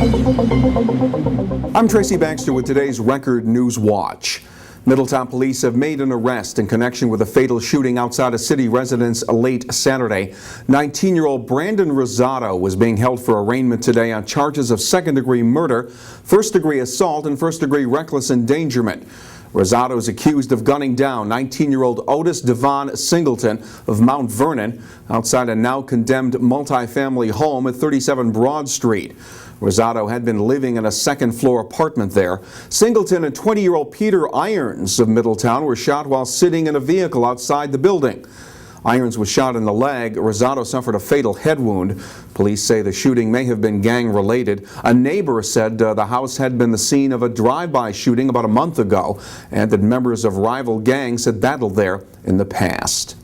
I'm Tracy Baxter with today's Record Newswatch. Middletown police have made an arrest in connection with a fatal shooting outside a city residence late Saturday. 19-year-old Brandon Rosado was being held for arraignment today on charges of second-degree murder, first-degree assault, and first-degree reckless endangerment. Rosado is accused of gunning down 19-year-old Otis Devon Singleton of Mount Vernon outside a now-condemned multifamily home at 37 Broad Street. Rosado had been living in a second-floor apartment there. Singleton and 20-year-old Peter Irons of Middletown were shot while sitting in a vehicle outside the building. Irons was shot in the leg. Rosado suffered a fatal head wound. Police say the shooting may have been gang-related. A neighbor said the house had been the scene of a drive-by shooting about a month ago, and that members of rival gangs had battled there in the past.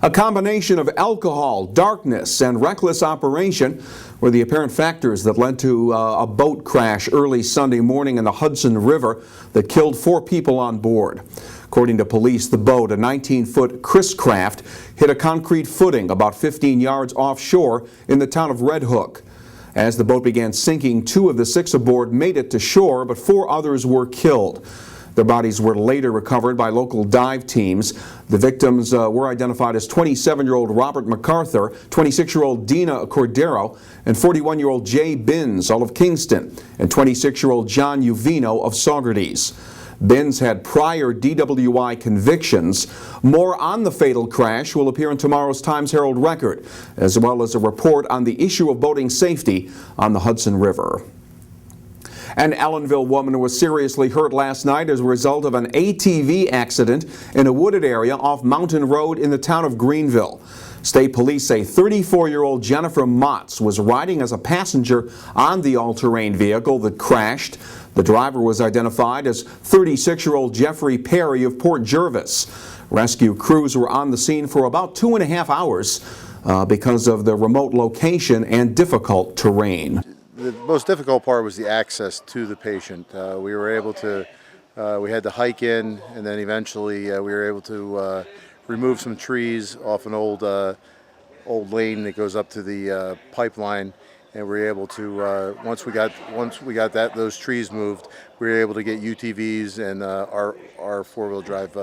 A combination of alcohol, darkness, and reckless operation were the apparent factors that led to a boat crash early Sunday morning in the Hudson River that killed 4 people on board. According to police, the boat, a 19-foot Chris craft, hit a concrete footing about 15 yards offshore in the town of Red Hook. As the boat began sinking, 2 of the 6 aboard made it to shore, but 4 others were killed. Their bodies were later recovered by local dive teams. The victims were identified as 27-year-old Robert MacArthur, 26-year-old Dina Cordero, and 41-year-old Jay Binns, all of Kingston, and 26-year-old John Uvino of Saugerties. Binns had prior DWI convictions. More on the fatal crash will appear in tomorrow's Times-Herald Record, as well as a report on the issue of boating safety on the Hudson River. An Ellenville woman was seriously hurt last night as a result of an ATV accident in a wooded area off Mountain Road in the town of Greenville. State police say 34-year-old Jennifer Motz was riding as a passenger on the all-terrain vehicle that crashed. The driver was identified as 36-year-old Jeffrey Perry of Port Jervis. Rescue crews were on the scene for about 2.5 hours because of the remote location and difficult terrain. The most difficult part was the access to the patient. We were able to, we had to hike in, and then eventually we were able to remove some trees off an old lane that goes up to the pipeline, and we were able to, once we got those trees moved, we were able to get UTVs and our four-wheel drive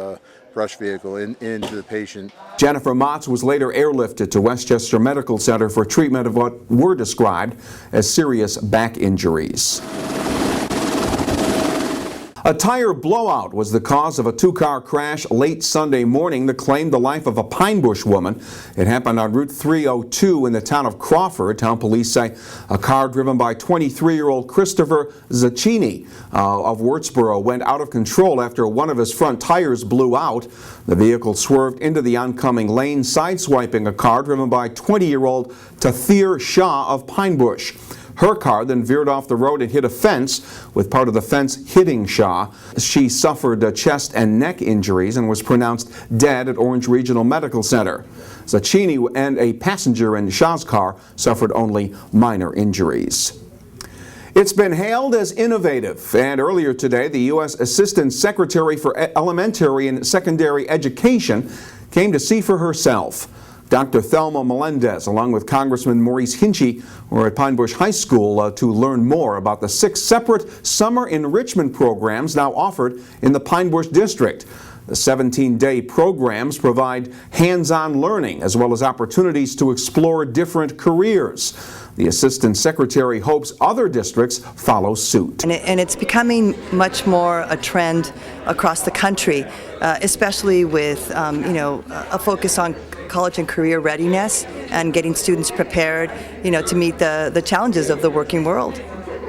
brush vehicle into the patient. Jennifer Motz was later airlifted to Westchester Medical Center for treatment of what were described as serious back injuries. A tire blowout was the cause of a 2-car crash late Sunday morning that claimed the life of a Pine Bush woman. It happened on Route 302 in the town of Crawford. Town police say a car driven by 23-year-old Christopher Zaccini of Wurtsboro went out of control after one of his front tires blew out. The vehicle swerved into the oncoming lane, sideswiping a car driven by 20-year-old Tathir Shah of Pine Bush. Her car then veered off the road and hit a fence, with part of the fence hitting Shaw. She suffered chest and neck injuries and was pronounced dead at Orange Regional Medical Center. Zaccini and a passenger in Shaw's car suffered only minor injuries. It's been hailed as innovative, and earlier today the U.S. Assistant Secretary for Elementary and Secondary Education came to see for herself. Dr. Thelma Melendez, along with Congressman Maurice Hinchey, were at Pine Bush High School to learn more about the 6 separate summer enrichment programs now offered in the Pine Bush District. The 17-day programs provide hands-on learning as well as opportunities to explore different careers. The Assistant Secretary hopes other districts follow suit. And it's becoming much more a trend across the country, especially with a focus on college and career readiness and getting students prepared, to meet the challenges of the working world.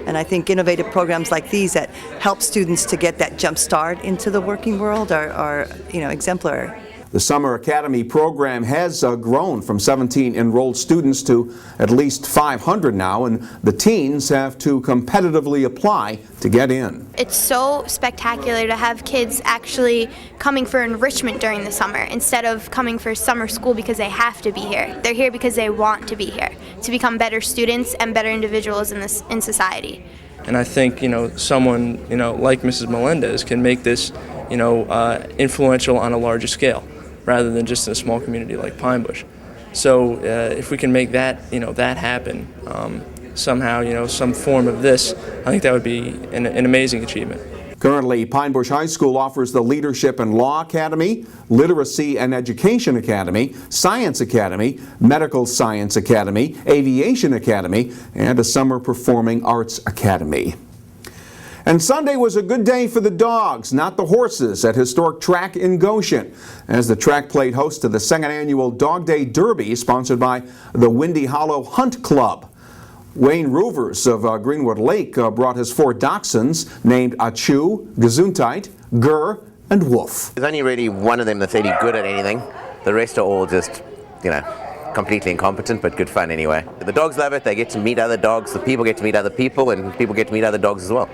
And I think innovative programs like these that help students to get that jump start into the working world are exemplary. The Summer Academy program has grown from 17 enrolled students to at least 500 now, and the teens have to competitively apply to get in. It's so spectacular to have kids actually coming for enrichment during the summer instead of coming for summer school because they have to be here. They're here because they want to be here, to become better students and better individuals in society. And I think, someone, like Mrs. Melendez can make this, influential on a larger scale, rather than just in a small community like Pine Bush. So if we can make that, that happen, somehow, some form of this, I think that would be an amazing achievement. Currently, Pine Bush High School offers the Leadership and Law Academy, Literacy and Education Academy, Science Academy, Medical Science Academy, Aviation Academy, and a Summer Performing Arts Academy. And Sunday was a good day for the dogs, not the horses, at historic track in Goshen, as the track played host to the second annual Dog Day Derby sponsored by the Windy Hollow Hunt Club. Wayne Roovers of Greenwood Lake brought his 4 dachshunds named Achu, Gesundheit, Gur, and Wolf. There's only really one of them that's really good at anything. The rest are all just, completely incompetent, but good fun anyway. The dogs love it. They get to meet other dogs. The people get to meet other people, and people get to meet other dogs as well.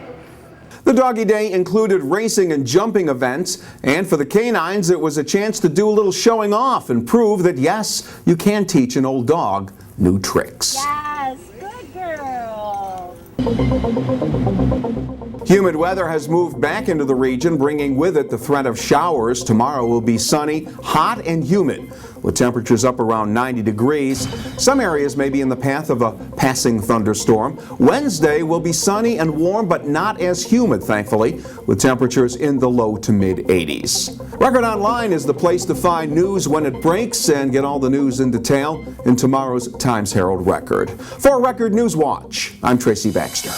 The Doggy Day included racing and jumping events, and for the canines it was a chance to do a little showing off and prove that yes, you can teach an old dog new tricks. Yes, good girl. Humid weather has moved back into the region, bringing with it the threat of showers. Tomorrow will be sunny, hot and humid, with temperatures up around 90 degrees. Some areas may be in the path of a passing thunderstorm. Wednesday will be sunny and warm, but not as humid, thankfully, with temperatures in the low to mid 80s. Record Online is the place to find news when it breaks and get all the news in detail in tomorrow's Times-Herald Record. For Record Newswatch, I'm Tracy Baxter.